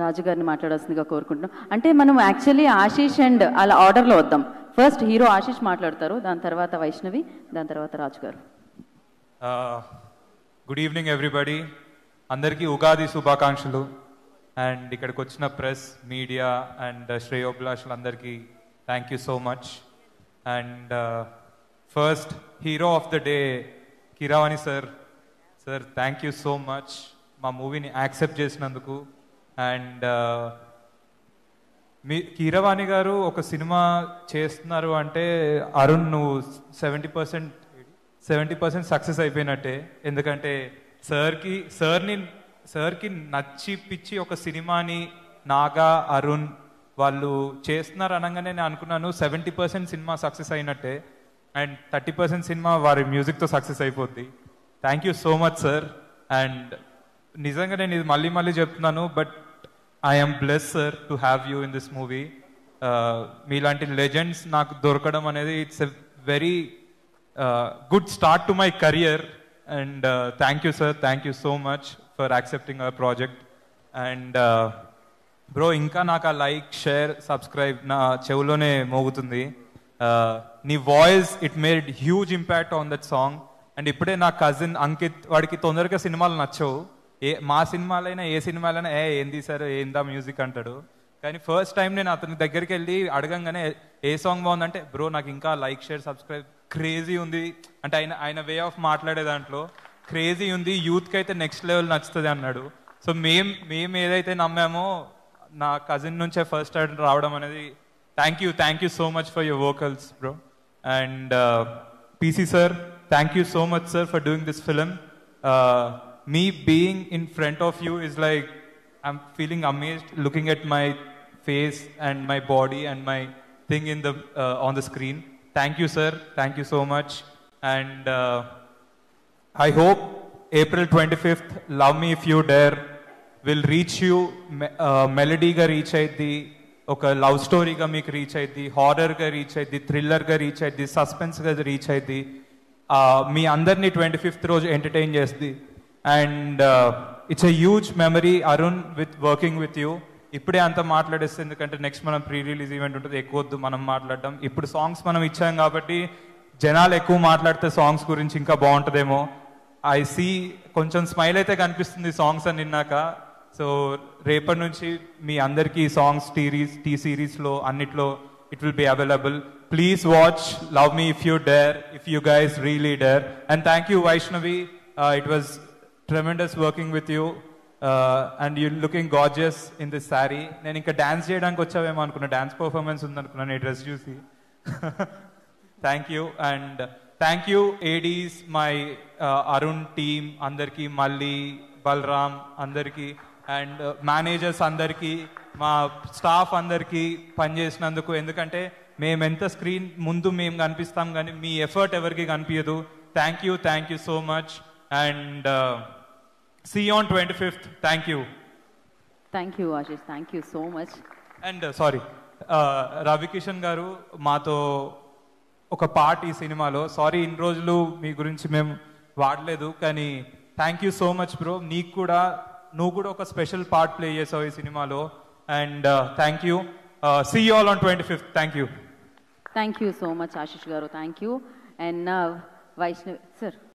రాజు గారిని మాట్లాడాల్సిందిగా కోరుకుంటున్నాం. అంటే మనం యాక్చువల్లీ ఆశీష్ అండ్ అలా ఆర్డర్లో వద్దాం. ఫస్ట్ హీరో ఆశీష్ మాట్లాడతారు, దాని తర్వాత వైష్ణవి, దాని తర్వాత రాజు గారు. Good evening everybody. అందరికీ ఉగాది శుభాకాంక్షలు. అండ్ ఇక్కడికి వచ్చిన ప్రెస్, మీడియా అండ్ శ్రేయోభిలాషులు అందరికీ thank you so much. And first hero of the day Keeravani sir. Sir thank you so much మా మూవీని యాక్సెప్ట్ చేసినందుకు. అండ్ మీ కీరవాణి గారు ఒక సినిమా చేస్తున్నారు అంటే అరుణ్ నువ్వు 70% సక్సెస్ అయిపోయినట్టే. ఎందుకంటే సార్కి నచ్చి పిచ్చి ఒక సినిమాని నాగా అరుణ్ వాళ్ళు చేస్తున్నారు అనగానే నేను అనుకున్నాను 70% సినిమా సక్సెస్ అయినట్టే అండ్ 30% సినిమా వారి మ్యూజిక్తో సక్సెస్ అయిపోద్ది. Thank you so much sir. And నిజంగా నేను ఇది మళ్ళీ చెప్తున్నాను, but I'm bless sir to have you in this movie. మీలాంటి లెజెండ్స్ నాకు దొరకడం అనేది it's a very good start to my career. And thank you sir, thank you so much for accepting our project. And bro ఇంకా నాకు ఆ like, share, subscribe నా చెవులోనే మోగుతుంది. నీ voice it made huge impact on that song. And ఇప్పుడే నా cousin Ankit, వాడికి తొందరగా సినిమాలు నచ్చవు, మా సినిమాలైనా ఏ సినిమాలైనా ఏంది సార్ ఏందా మ్యూజిక్ అంటాడు. కానీ ఫస్ట్ టైం నేను అతని దగ్గరికి వెళ్ళి అడగంగానే ఏ సాంగ్ బాగుందంటే బ్రో నాకు ఇంకా లైక్, షేర్, సబ్స్క్రైబ్ క్రేజీ ఉంది అంటే ఆయన వే ఆఫ్ మాట్లాడే దాంట్లో క్రేజీ ఉంది, యూత్కి అయితే నెక్స్ట్ లెవెల్ నచ్చుతుంది అన్నాడు. సో మేము ఏదైతే నమ్మామో నా కజిన్ నుంచే ఫస్ట్ రావడం అనేది thank you so much for your vocals bro. And PC sir, thank you so much sir for doing this film. Me being in front of you is like I'm feeling amazed looking at my face and my body and my thing in the on the screen. Thank you sir, thank you so much. And I hope April 25th Love Me If You Dare will reach you. Melody ga reach ayiddi, oka love story ga meeku reach ayiddi, horror ga reach ayiddi, thriller ga reach ayiddi, suspense ga reach ayiddi. మీ అందరినీ 25th రోజు entertain చేస్తుంది. And it's a huge memory Arun with working with you. ఇప్పుడే అంత మాట్లాడేస్తే ఎందుకంటే next మనం pre release event ఉంటుంది, ఎక్కువ వద్దు మనం మాట్లాడడం. ఇప్పుడు సాంగ్స్ మనం ఇచ్చాం కాబట్టి జనాలు ఎక్కువ మాట్లాడితే సాంగ్స్ గురించి ఇంకా బాగుంటుందేమో. ఐ సీ కొంచెం స్మైల్ అయితే కనిపిస్తుంది సాంగ్స్ అని విన్నాక. సో రేపటి నుంచి మీ అందరికీ సాంగ్స్ టీ సిరీస్లో అన్నిట్లో it will be available. Please watch Love Me If You Dare, if you guys really dare. And thank you Vaishnavi, it was tremendous working with you. And you're looking gorgeous in this saree. నేను ఇంకా dance చేయడానికి వచ్చావేమో అనుకున్నా, dance performance ఉందనుకున్నాను ఈ dress చూసి. Thank you. And thank you ADs, my Arun team అందరికీ, మళ్ళీ బలరామ్ అందరికీ, and managers అందరికీ, మా స్టాఫ్ అందరికీ పనిచేసినందుకు. ఎందుకంటే మేము ఎంత స్క్రీన్ ముందు మేము కనిపిస్తాం కానీ మీ ఎఫర్ట్ ఎవరికి కనిపించదు. Thank you so much. And see on 25th. Thank you Ashish, thank you so much. And sorry Ravikishan garu మాతో ఒక పార్ట్ ఈ సినిమాలో, సారీ ఇన్ని రోజులు మీ గురించి మేము వాడలేదు, కానీ thank you so much bro. నువ్వు కూడా ఒక స్పెషల్ పార్ట్ ప్లే చేసావు ఈ సినిమాలో. And thank you. See you all on 25th. Thank you so much Ashish గారు, thank you. And Vaishnavi sir.